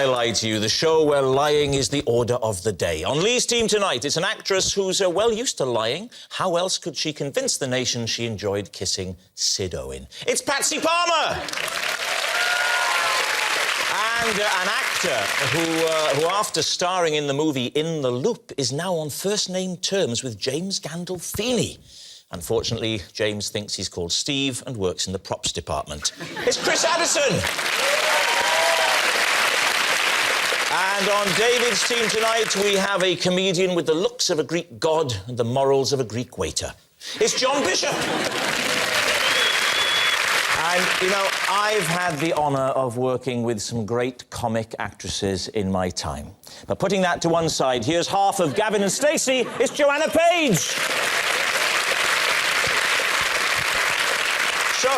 Lie to You, the show where lying is the order of the day. On Lee's team tonight, it's an actress who's well used to lying. How else could she convince the nation she enjoyed kissing Sid Owen? It's Patsy Palmer! And an actor who, after starring in the movie In the Loop, is now on first-name terms with James Gandolfini. Unfortunately, James thinks he's called Steve and works in the props department. It's Chris Addison! And on David's team tonight, we have a comedian with the looks of a Greek god and the morals of a Greek waiter. It's John Bishop! And, you know, I've had the honour of working with some great comic actresses in my time. But putting that to one side, here's half of Gavin and Stacey. It's Joanna Page! So,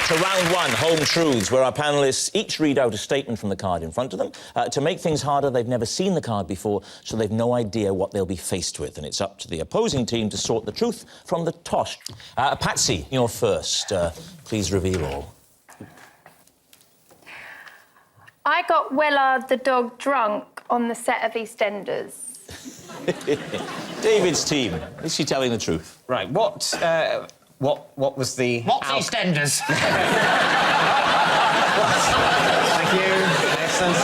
to round one, Home Truths, where our panellists each read out a statement from the card in front of them. To make things harder, they've never seen the card before, so they've no idea what they'll be faced with, and it's up to the opposing team to sort the truth from the tosh. Patsy, you're first. Please reveal all. I got Wellard the dog drunk on the set of EastEnders. David's team, is she telling the truth? Right, what was the... What's EastEnders? Thank you. Excellent.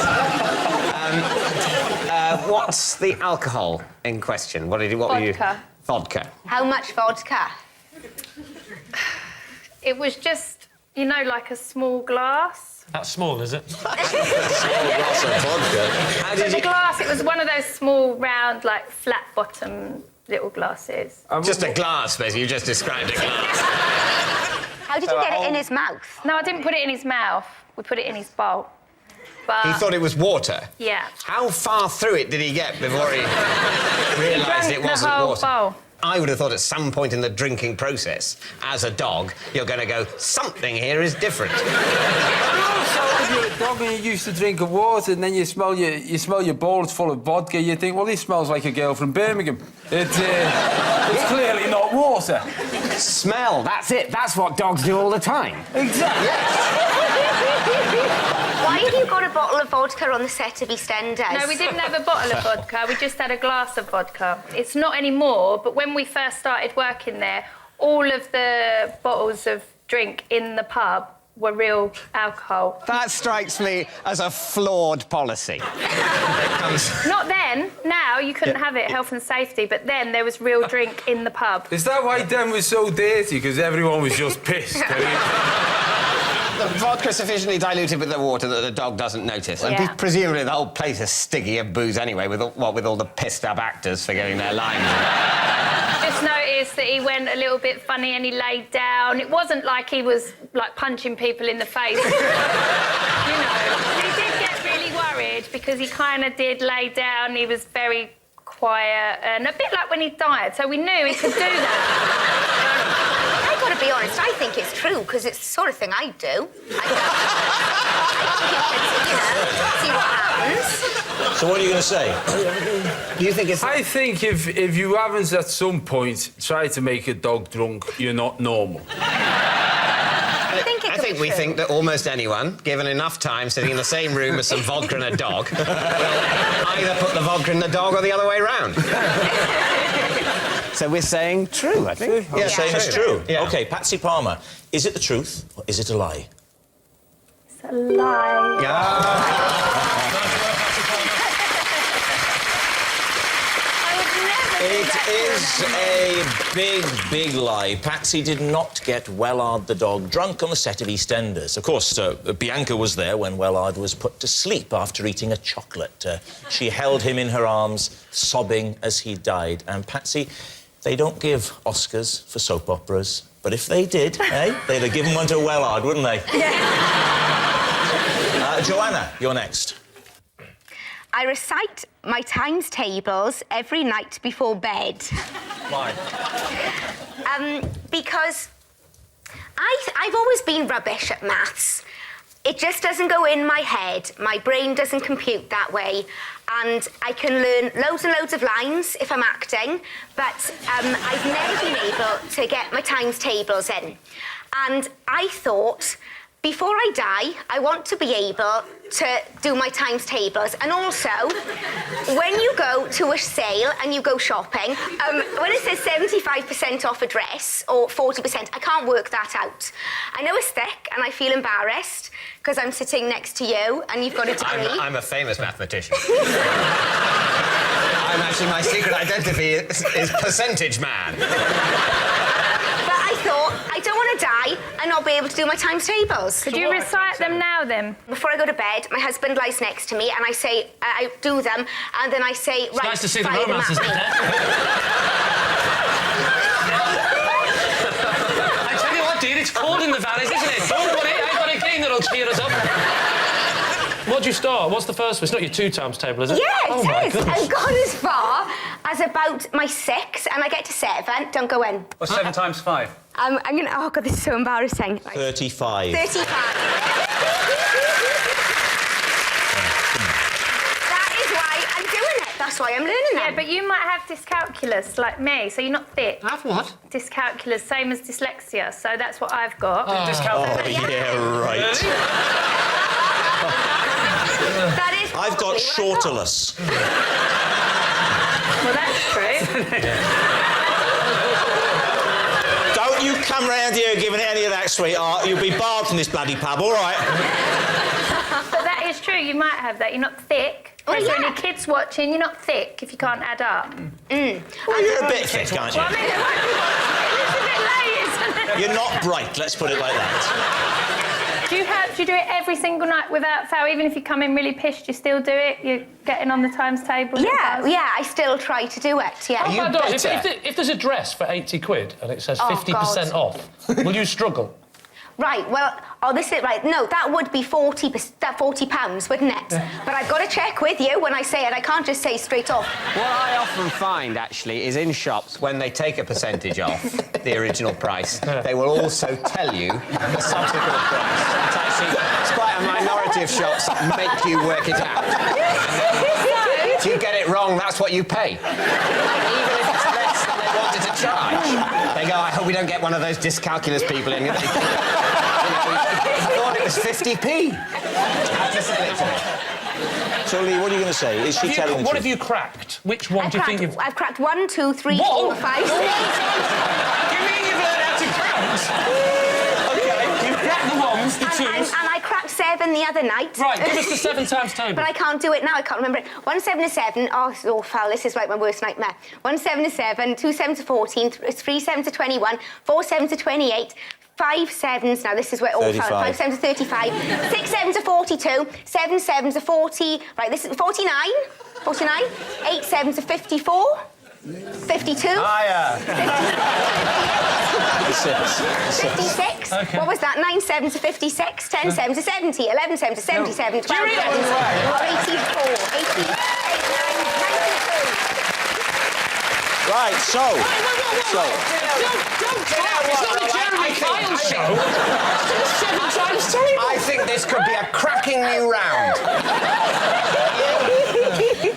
What's the alcohol in question? What were you... Vodka. How much vodka? It was just, you know, like a small glass. That's small, is it? Small glass of vodka. So the glass, it was one of those small, round, like, flat-bottom little glasses. Just a glass, basically. You just described a glass. How did you get it in his mouth? No, I didn't put it in his mouth. We put it in his bowl. But... He thought it was water? Yeah. How far through it did he get before he realised it wasn't the whole water? bowl. I would have thought at some point in the drinking process, as a dog, you're going to go, something here is different. Also, if you're a dog and you're used to drinking water and then you smell your bowl, it's full of vodka, you think, well, this smells like a girl from Birmingham. It's clearly not water. Smell, that's it. That's what dogs do all the time. Exactly. Why have you got a bottle of vodka on the set of EastEnders? No, we didn't have a bottle of vodka. We just had a glass of vodka. It's not anymore, but when we first started working there, all of the bottles of drink in the pub were real alcohol. That strikes me as a flawed policy. Not then. Now, you couldn't have it, health and safety, but then there was real drink in the pub. Is that why Den was so dirty? Because everyone was just pissed. The vodka's sufficiently diluted with the water that the dog doesn't notice. And Yeah. presumably the whole place is sticky of booze anyway, with all the pissed-up actors forgetting their lines. Just noticed that he went a little bit funny and he laid down. It wasn't like he was, like, punching people in the face. You know, he did get really worried because he kind of did lay down. He was very quiet and a bit like when he died, so we knew he could do that. I've got to be honest, I think it's true, because it's the sort of thing I'd do. I think see what happens. So what are you going to say? You think it's... I think if you haven't at some point tried to make a dog drunk, you're not normal. I think we think that almost anyone, given enough time sitting in the same room with some vodka and a dog, will either put the vodka in the dog or the other way round. So we're saying true, I think. You're saying it's true? Yeah. OK, Patsy Palmer, is it the truth or is it a lie? It's a lie. It is a big, big lie. Patsy did not get Wellard the dog drunk on the set of EastEnders. Of course, Bianca was there when Wellard was put to sleep after eating a chocolate. She held him in her arms, sobbing as he died. And Patsy, they don't give Oscars for soap operas, but if they did, they'd have given one to Wellard, wouldn't they? Yeah. Joanna, you're next. I recite my times tables every night before bed. Why? Because I've always been rubbish at maths. It just doesn't go in my head. My brain doesn't compute that way. And I can learn loads and loads of lines if I'm acting, but I've never been able to get my times tables in. And I thought before I die, I want to be able to do my times tables. And also, when you go to a sale and you go shopping, when it says 75% off a dress or 40%, I can't work that out. I know it's thick and I feel embarrassed because I'm sitting next to you and you've got a degree. I'm a famous mathematician. I'm actually, my secret identity is percentage man. But I thought, I don't want to die and not be able to do my times tables. Could you recite them now, then? Before I go to bed, my husband lies next to me and I say, I do them, and then I say, right, Nice to see the fire them romance, at isn't me. it? I tell you what, dear, it's cold in the valleys, isn't it? Don't worry, I've got a game that'll cheer us up. What'd you start? What's the first one? It's not your 2 times table, is it? Yeah, Oh, my it is. goodness. I've gone as far as about my 6, and I get to 7. Don't go in. What's 7 times 5? I'm gonna. Oh God, this is so embarrassing. Right. 35. 35. That is why I'm doing it. That's why I'm learning Yeah, them. but you might have dyscalculus, like me, so you're not thick. Have what? Dyscalculus, same as dyslexia, so that's what I've got. Oh, yeah, right. That is. I've got probably what shorterless. Well, that's true. Don't you come round here giving it any of that, sweetheart. You'll be barred from this bloody pub, all right? But that is true, you might have that. You're not thick. Oh, If there are yeah. any kids watching, you're not thick if you can't add up. Well, you're a bit thick, aren't you? Well, I mean, it's a bit late, isn't it? You're not bright, let's put it like that. Do you do it every single night without fail? Even if you come in really pissed, you still do it? You're getting on the times table? Yeah, yeah, I still try to do it, yeah. Oh, you my God, if better? if there's a dress for 80 quid and it says Oh, 50% off, will you struggle? Right, well, this is right. No, that would be £40, wouldn't it? But I've got to check with you when I say it. I can't just say straight off. What I often find, actually, is in shops, when they take a percentage off the original price, they will also tell you the subsequent price. It's quite a minority of shops make you work it out. If you get it wrong, that's what you pay. Even if it's less than they wanted to charge. They go, I hope we don't get one of those dyscalculus people in. I thought it was 50p. Had to sell it to me. So, Lee, what are you going to say? Is she telling the What truth? have you cracked? Which one do you think you've... I've cracked 1, 2, 3, What? 4, 5, 6. You mean you've learned how to count? OK, you've cracked the ones, the twos. And I cracked 7 the other night. Right, give us the 7 times table. But I can't do it now. I can't remember it. 1 7 is 7. Oh, foul. This is like my worst nightmare. 1 7 is 7. 2 7 is 14. 3 7 is 21. 4 7 is 28. 5 7s. Now this is where all 35. foul. 5 7s are 35. 6 7s are 42. 7 7s are 40. Right. This is 49. 49. 8 7s are 54. 52. Hiya. 56. Okay. What was that? 9 7s are 56. 10 7s are 70. 11 7s are 77. 12 Jerry, 7s are 84. 80. 92. Right, so... Don't tell It's not the Jeremy Kyle show. It's 7 times table. I think this could be a cracking new round.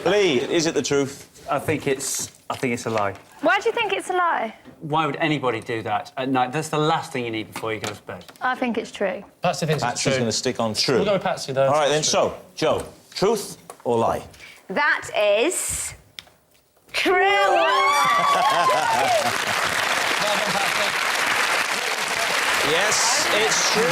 Lee, is it the truth? I think it's a lie. Why do you think it's a lie? Why would anybody do that at night? That's the last thing you need before you go to bed. I think it's true. Patsy thinks it's Patsy's true. going to stick on true. We'll go with Patsy, though. All right, then, so, Joe, truth or lie? That is true. Yes, it's true.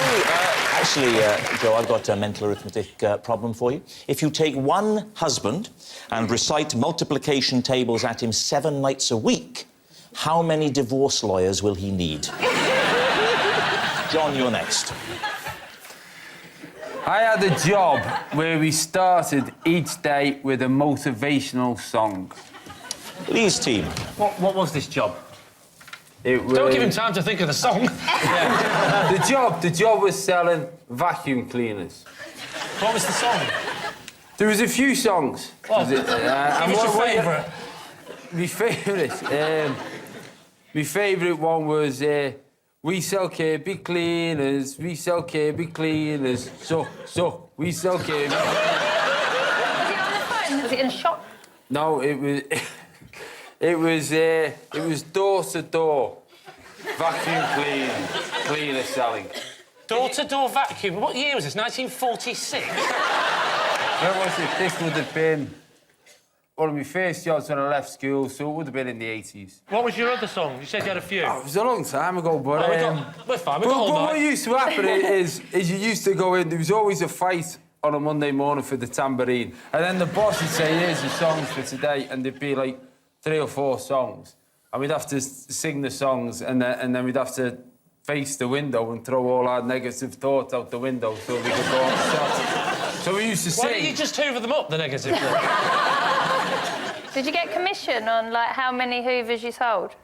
Actually, Joe, I've got a mental arithmetic problem for you. If you take one husband and recite multiplication tables at him 7 nights a week, how many divorce lawyers will he need? John, you're next. I had a job where we started each day with a motivational song. Lee's team. What was this job? It was... Don't give him time to think of the song. The job was selling vacuum cleaners. What was the song? There was a few songs. Oh. Was it, and What's your what- favourite? My favourite one was we sell Kirby cleaners, we sell Kirby cleaners. So we sell Kirby. Was it on the phone? Was it in a shop? No, it was it was door to door vacuum cleaner selling. Door-to-door vacuum. What year was this? 1946? When was it? This would have been one of my first jobs when I left school, so it would have been in the 80s. What was your other song? You said you had a few. Oh, it was a long time ago, but... We're fine, we've got all but night. what used to happen is you used to go in, there was always a fight on a Monday morning for the tambourine, and then the boss would say, here's the songs for today, and there'd be like 3 or 4 songs, and we'd have to sing the songs, and then we'd have to face the window and throw all our negative thoughts out the window so we could go on the shot. So we used to sing... Why don't you just hoover them up, the negative thoughts? Did you get commission on, like, how many hoovers you sold?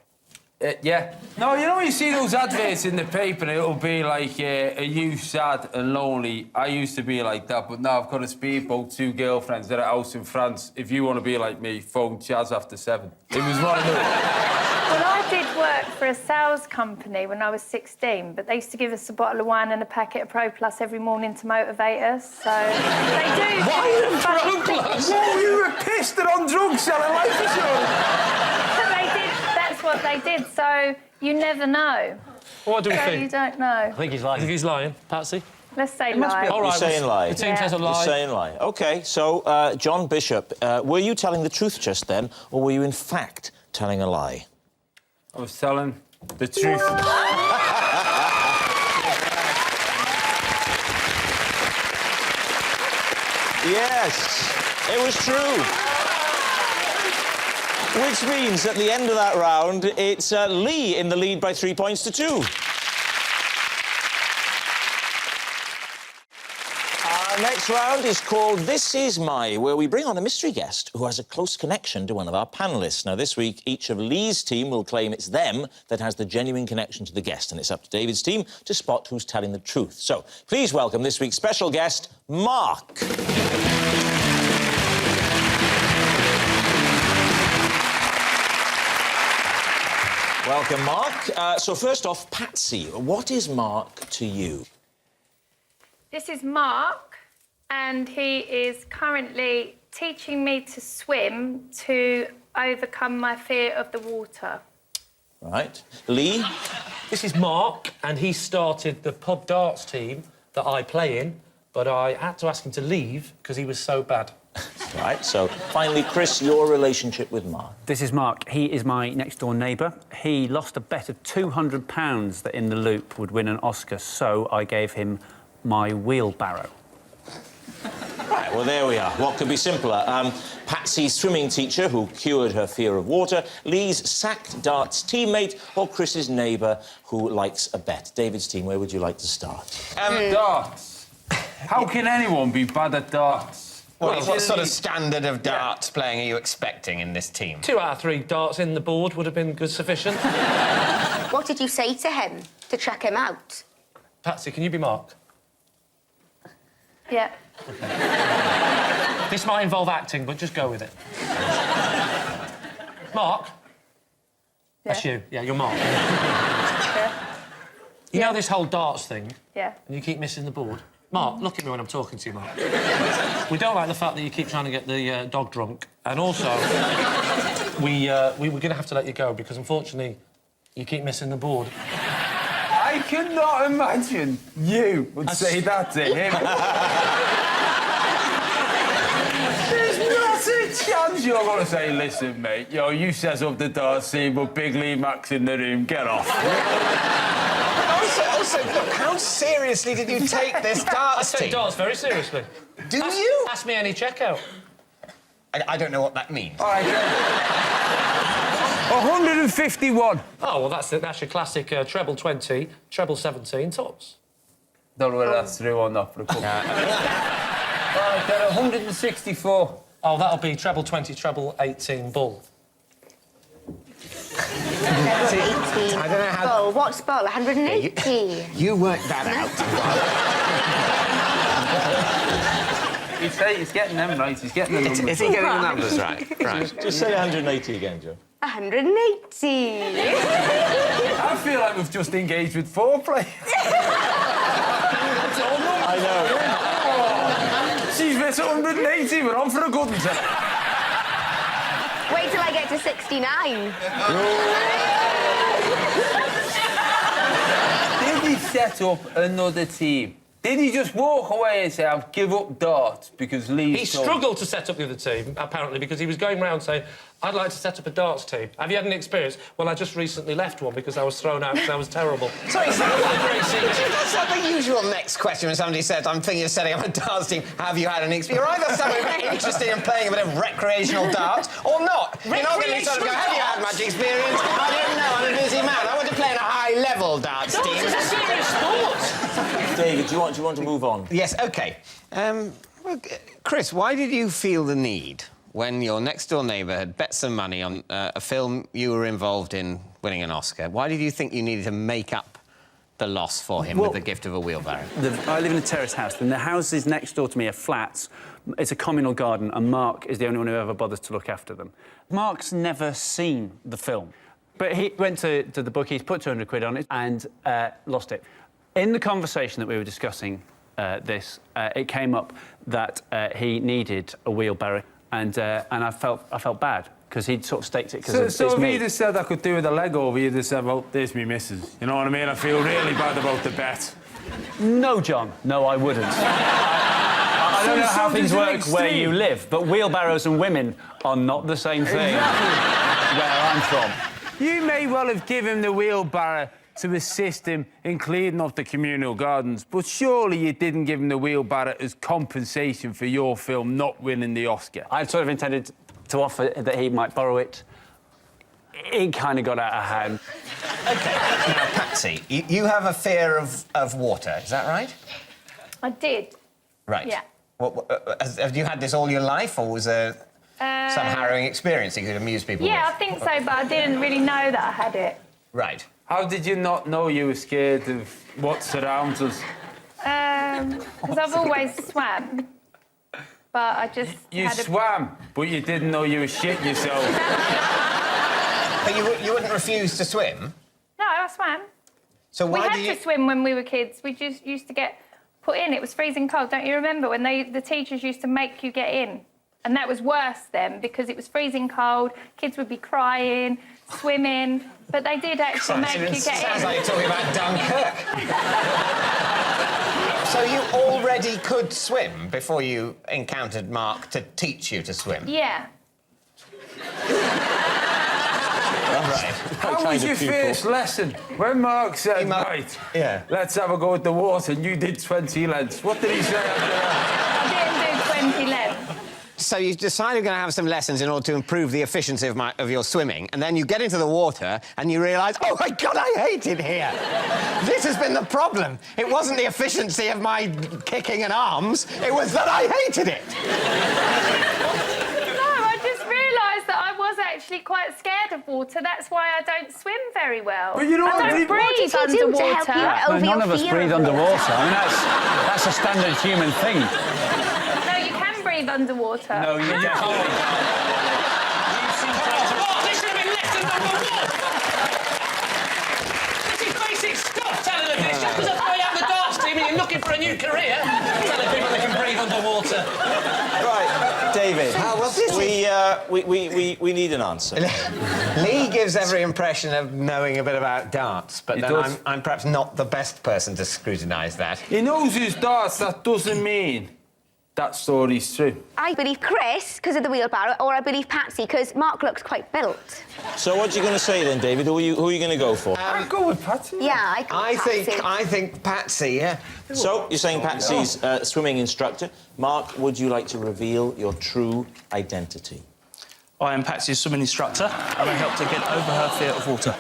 Yeah. No, you know when you see those adverts in the paper and it'll be like, are you sad and lonely? I used to be like that, but now I've got a speedboat, 2 girlfriends at a house in France. If you want to be like me, phone Chaz after 7. It was one of those. Well, I did work for a sales company when I was 16, but they used to give us a bottle of wine and a packet of Pro Plus every morning to motivate us, so... They do... Pro Plus? Whoa, you were pissed and on drugs selling life insurance! But they did... That's what they did, so you never know. What do we So think? you don't know. I think he's I lying. think he's lying. Patsy? Let's say lie. All right, You're saying lie. The team Yeah. says a You're lie. saying lie. OK, so, John Bishop, were you telling the truth just then, or were you, in fact, telling a lie? I was telling the truth. Yes, it was true. Which means at the end of that round, it's Lee in the lead by 3 points to 2. Our next round is called This Is My, where we bring on a mystery guest who has a close connection to one of our panellists. Now, this week, each of Lee's team will claim it's them that has the genuine connection to the guest, and it's up to David's team to spot who's telling the truth. So, please welcome this week's special guest, Mark. Welcome, Mark. So, first off, Patsy, what is Mark to you? This is Mark, and he is currently teaching me to swim to overcome my fear of the water. Right. Lee? This is Mark, and he started the pub darts team that I play in, but I had to ask him to leave because he was so bad. Right, so finally, Chris, your relationship with Mark. This is Mark. He is my next-door neighbour. He lost a bet of £200 that In the Loop would win an Oscar, so I gave him my wheelbarrow. Right, well, there we are. What could be simpler? Patsy's swimming teacher who cured her fear of water, Lee's sacked darts teammate, or Chris's neighbour who likes a bet. David's team, where would you like to start? Darts. How can anyone be bad at darts? What sort of standard of darts playing are you expecting in this team? 2 out of 3 darts in the board would have been good sufficient. What did you say to him to check him out? Patsy, can you be Mark? Yeah. This might involve acting, but just go with it. Mark? That's you. Yeah, you're Mark. Yeah. You know this whole darts thing, Yeah. and you keep missing the board? Mark, look at me when I'm talking to you, Mark. We don't like the fact that you keep trying to get the dog drunk, and also we were going to have to let you go because, unfortunately, you keep missing the board. I cannot imagine you would say that to him. There's not a chance you're going to say, listen, mate, you set up the darts team, but Big Lee Max in the room, get off. Also, look, how seriously did you take this I darts take team? darts very seriously. Do you? Ask me any checkout. I don't know what that means. All right, 151. Oh, well, that's your classic treble 20, treble 17 tops. Don't know whether that's true or not, but a couple. All right, then 164. Oh, that'll be treble 20, treble 18 bull. 180. I don't know how... Bull. What's bull? 180. You worked that out. He's getting them right. He's getting the numbers. Is he getting the numbers right? Right. Just say 180 again, Joe. 180. I feel like we've just engaged with foreplay. I know. She's missed 180. We're on for a good one. Wait till I get to 69. You'll he set up another team? Did he just walk away and say, I'll give up darts because Lee's He told me? struggled to set up the other team, apparently, because he was going round saying, I'd like to set up a darts team. Have you had any experience? Well, I just recently left one because I was thrown out because I was terrible. Sorry, that's not the usual next question when somebody says, I'm thinking of setting up a darts team. Have you had any experience? You're either someone interested in playing a bit of recreational darts or not. You're not going to sort of go, have you had much experience? I don't know, I'm a busy man. I want to play in a high-level darts team. Darts is a serious sport. David, do you want to move on? Yes, OK. Well, Chris, why did you feel the need, when your next-door neighbour had bet some money on a film you were involved in winning an Oscar, why did you think you needed to make up the loss for him with the gift of a wheelbarrow? I live in a terrace house, and the houses next door to me are flats. It's a communal garden, and Mark is the only one who ever bothers to look after them. Mark's never seen the film, but he went to the bookies, put 200 quid on it, and lost it. In the conversation that we were discussing this, it came up that he needed a wheelbarrow, and I felt bad because he'd sort of staked it because So it's if me. he'd have said I could do with a leg over, you'd have said, well, there's me missus. You know what I mean? I feel really bad about the bet. No, John. No, I wouldn't. I don't know how things work where you live, but wheelbarrows and women are not the same thing where I'm from. You may well have given him the wheelbarrow to assist him in cleaning up the communal gardens, but surely you didn't give him the wheelbarrow as compensation for your film not winning the Oscar. I'd sort of intended to offer that he might borrow it. It kind of got out of hand. OK, now, Patsy, you have a fear of water, is that right? I did. Right. Yeah. Have you had this all your life, or was there some harrowing experience that you could amuse people Yeah, I with? think so, but I didn't really know that I had it. Right. How did you not know you were scared of what surrounds us? Because I've always swam, but I just You had a... swam, but you didn't know you were shit yourself. But you wouldn't refuse to swim? No, I swam. So We why had do you... to swim when we were kids. We just used to get put in. It was freezing cold. Don't you remember when the teachers used to make you get in? And that was worse then because it was freezing cold. Kids would be crying, swimming, but they did actually make you get Sounds in. like you're talking about Dunkirk. So you already could swim before you encountered Mark to teach you to swim? Yeah. Right. How was your first lesson? When Mark said, right, yeah, let's have a go at the water, and you did 20 lengths. What did he say after that? I didn't do 20 lengths. So you decided you're going to have some lessons in order to improve the efficiency of your swimming, and then you get into the water and you realise, oh, my God, I hate it here. This has been the problem. It wasn't the efficiency of my kicking and arms, it was that I hated it. No, I just realised that I was actually quite scared of water. That's why I don't swim very well. But you know I what? don't What breathe did you do to help underwater. you over None your of us fear breathe of underwater. I mean, that's a standard human thing. No, you can breathe underwater. No, you definitely Oh, this should have been lesson number 1! This is basic stuff, telling them this. Just because I play out the darts team and you're looking for a new career, telling people they can breathe underwater. Right, David. We need an answer. Lee gives every impression of knowing a bit about darts, but He then does. I'm perhaps not the best person to scrutinise that. He knows his darts, that doesn't mean that story's true. I believe Chris, because of the wheelbarrow, or I believe Patsy, because Mark looks quite built. So what are you going to say then, David? Who are you going to go for? I'd go with Patsy. Yeah, I think Patsy, yeah. So you're saying Patsy's swimming instructor. Mark, would you like to reveal your true identity? I am Patsy's swimming instructor, and I help to get over her fear of water.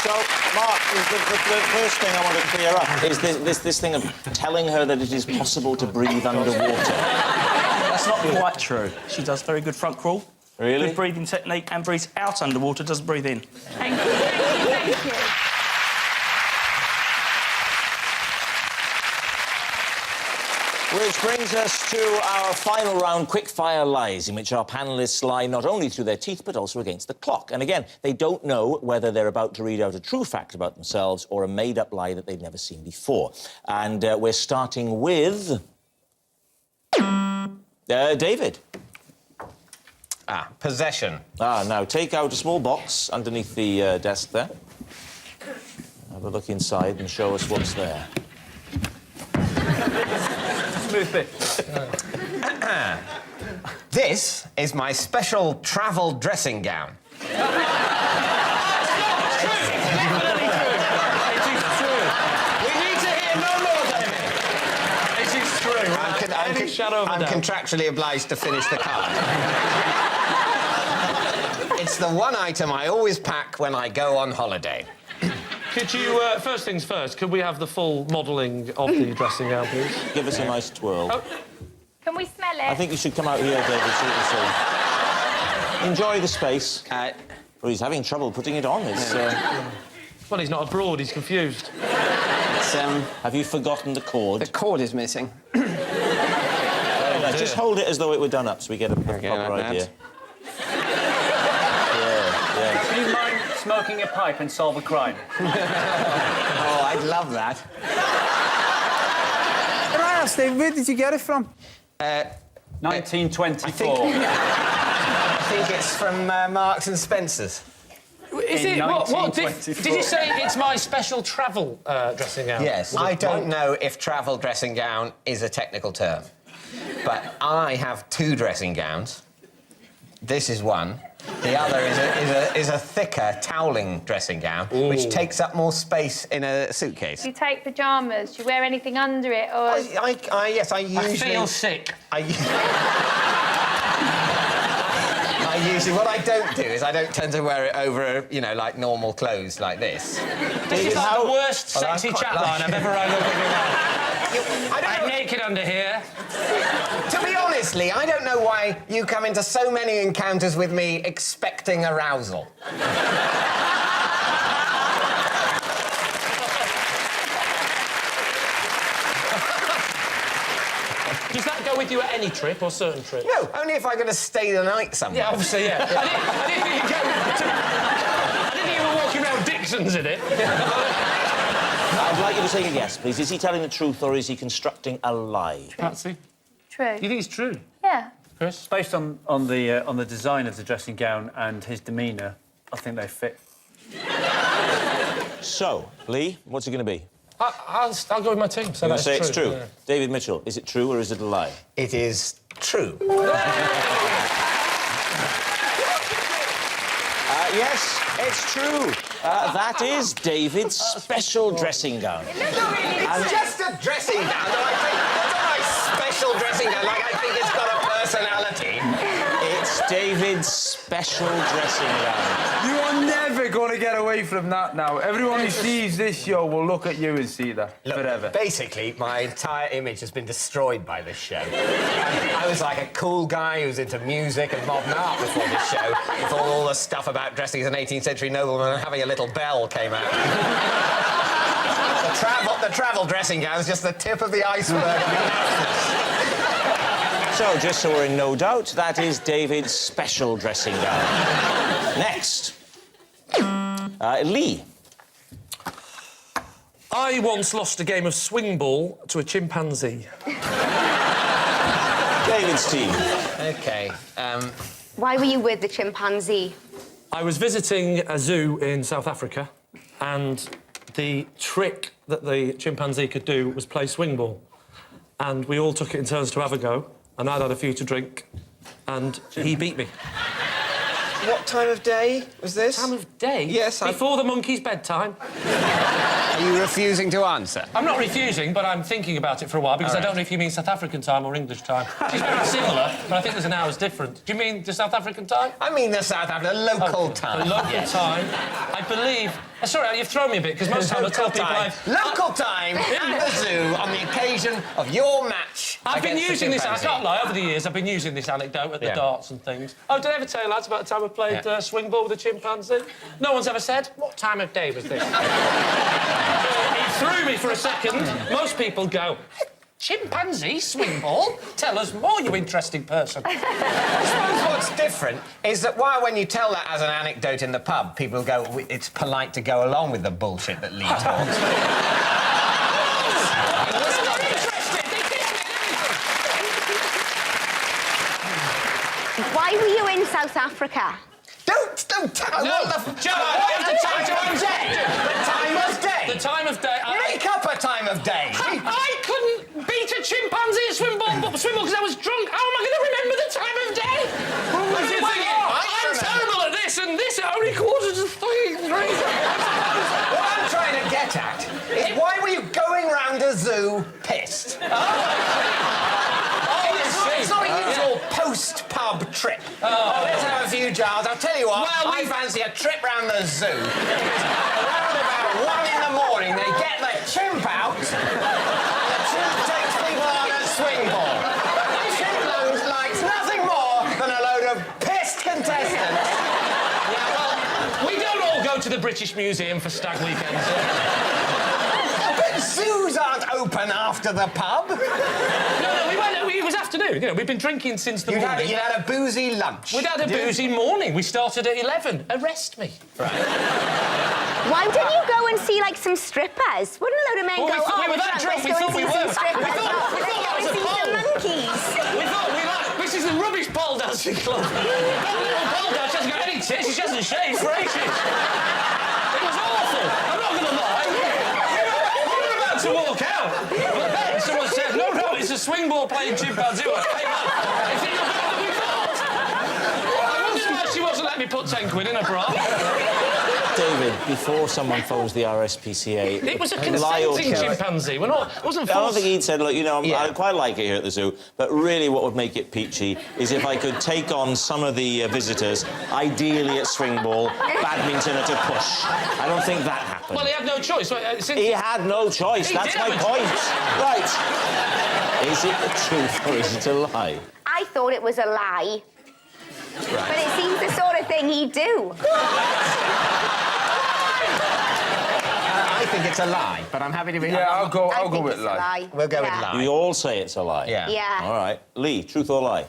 So, Mark, the first thing I want to clear up is this thing of telling her that it is possible to breathe underwater. That's not quite true. She does very good front crawl. Really? Good breathing technique and breathes out underwater, doesn't breathe in. Thank you, thank you, thank you. Which brings us to our final round, quick-fire lies, in which our panellists lie not only through their teeth, but also against the clock. And again, they don't know whether they're about to read out a true fact about themselves or a made-up lie that they've never seen before. And we're starting with... David. Possession. Now take out a small box underneath the desk there. Have a look inside and show us what's there. Smooth bit. This is my special travel dressing gown. I'm contractually obliged to finish the card. It's the one item I always pack when I go on holiday. Could you, first things first, could we have the full modelling of the dressing gown, please? Give us a nice twirl. Oh. Can we smell it? I think you should come out here, David, so you can see. Enjoy the space. Well, he's having trouble putting it on. It's, Well, he's not abroad, he's confused. Have you forgotten the cord? The cord is missing. Just hold it as though it were done up so we get a proper idea. Yeah. Do you mind smoking a pipe and solve a crime? Oh, I'd love that. Can I ask, Dave, where did you get it from? 1924. I think it's from Marks and Spencer's. Is In it? What did 1924. you say it's my special travel dressing gown? Yes. I don't know if travel dressing gown is a technical term, but I have two dressing gowns. This is one. The other is a thicker toweling dressing gown, which takes up more space in a suitcase. Do you take pyjamas? Do you wear anything under it? Or... Yes, I usually... I feel sick. What I don't do is I don't tend to wear it over, you know, like normal clothes like this. This is like the worst sexy chat line I've ever rung up in my life. I'm naked under here. To be honestly, I don't know why you come into so many encounters with me expecting arousal. Does that go with you at any trip or certain trips? No, only if I'm going to stay the night somewhere. Yeah, obviously, yeah. I didn't think you were walking around Dixon's in it. I'd like you to take a guess, please. Is he telling the truth or is he constructing a lie? Patsy? True. You think it's true? Yeah. Chris? Based on the design of the dressing gown and his demeanour, I think they fit. So, Lee, what's it going to be? I'll go with my team. So You're going that's to say it's true? Yeah. David Mitchell, is it true or is it a lie? It is true. Yes, it's true. That is David's special dressing gown. It's just a dressing gown. That's a nice special dressing gown. Like, I think it's got a personality. It's David's special dressing gown. You are never going to get away from that now. Everyone who sees this show will look at you and see that forever. Basically, my entire image has been destroyed by this show. I was like a cool guy who was into music and modern art before this show, before all the stuff about dressing as an 18th century nobleman and having a little bell came out. The travel dressing gown is just the tip of the iceberg. So, just so we're in no doubt, that is David's special dressing gown. Next. Lee. I once lost a game of swing ball to a chimpanzee. David's team. OK, Why were you with the chimpanzee? I was visiting a zoo in South Africa, and the trick that the chimpanzee could do was play swing ball. And we all took it in turns to have a go, and I'd had a few to drink, and he beat me. What time of day was this? Time of day? Yes, Before the monkey's bedtime. Are you refusing to answer? I'm not refusing, but I'm thinking about it for a while, because I don't know if you mean South African time or English time. It's very similar, but I think there's an hour's difference. Do you mean the South African time? I mean the South African local time. The local time. I believe... sorry, you've thrown me a bit, because most times I tell people Local time at the zoo on the occasion of your match. I've been against the using this... I chimpanzee. can't lie, over the years, I've been using this anecdote at the darts and things. Oh, did I ever tell you, lads, about the time I played swing ball with a chimpanzee? No one's ever said, what time of day was this? He threw me for a second. Most people go, chimpanzee swing ball? Tell us more, you interesting person. I suppose what's different is that when you tell that as an anecdote in the pub, people go, it's polite to go along with the bullshit that Lee talks. Why were you in South Africa. Don't tell No, what the... Joe, the time of day. The time of day. The time of day. Make up a time of day. I couldn't beat a chimpanzee at swim because I was drunk. How am I going to remember the time of day? I'm terrible at this, and this at only quarter to three. What I'm trying to get at is why were you going round a zoo pissed? It's not a usual post-pub trip. Let's have a few jars. I'll tell you what, I fancy a trip round the zoo. Around about 1 in the morning, they get the chimp out, and the chimp takes people on a swing ball. The chimp likes nothing more than a load of pissed contestants. Yeah, well, we don't all go to the British Museum for stag weekends. But zoos aren't open after the pub. No, we went. It was afternoon. You know, we've been drinking since the morning. You had a boozy lunch. We'd had a boozy morning. We started at 11. Arrest me. Why didn't you go and see, like, some strippers? Wouldn't a load of men Well, go, we were that drunk, we thought we were. Strippers. We thought that was a Some monkeys. We thought this is the rubbish pole dancing club. That little pole dance, she hasn't got any tits, she hasn't shaved for ages. It was awful. I'm not going to lie. We were about to walk out. But then someone said, no, it's a swing ball playing chimpanzee. Hey, man, is it your better than we thought? I wonder why she wasn't letting me put 10 quid in her bra. David, before someone phones the RSPCA... It was a consenting chimpanzee. It wasn't I don't forced. think he'd said, look, you know, I quite like it here at the zoo, but really what would make it peachy is if I could take on some of the visitors, ideally at swing ball, badminton at a push. I don't think that happened. Well, he had no choice. He had no choice, that's my point. Right. Is it the truth or is it a lie? I thought it was a lie. Right. But it seems the sort of thing he'd do. I think it's a lie, but I'm happy to be... Yeah, I'll go I think with it's a lie. We'll go with lie. We all say it's a lie. Yeah. Yeah. All right. Lee, truth or lie?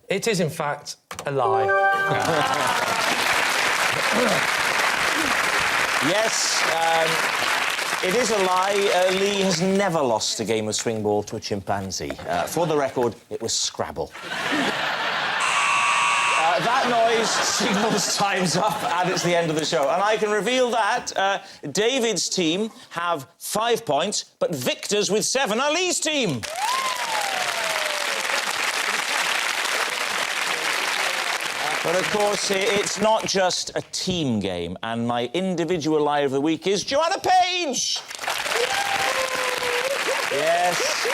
It is, in fact, a lie. Yes, it is a lie. Lee has never lost a game of swing ball to a chimpanzee. For the record, it was Scrabble. That noise signals time's up, and it's the end of the show. And I can reveal that David's team have 5 points, but Victor's with 7 are Lee's team. But, of course, it's not just a team game, and my individual lie of the week is Joanna Page! Yes.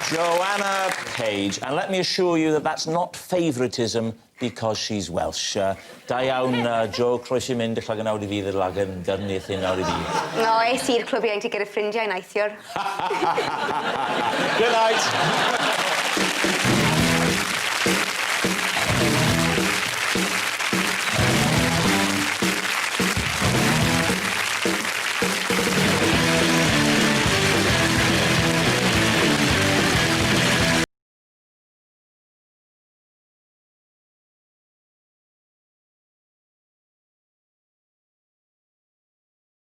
Joanna Page. And let me assure you that that's not favouritism because she's Welsh. Da iawn, Jo, croes i mynd allan awr I fi ddod yn gyrnith un awr I fi. No, es i'r clwb ieuenctid gyda ffrindiau neithiwr. Good night.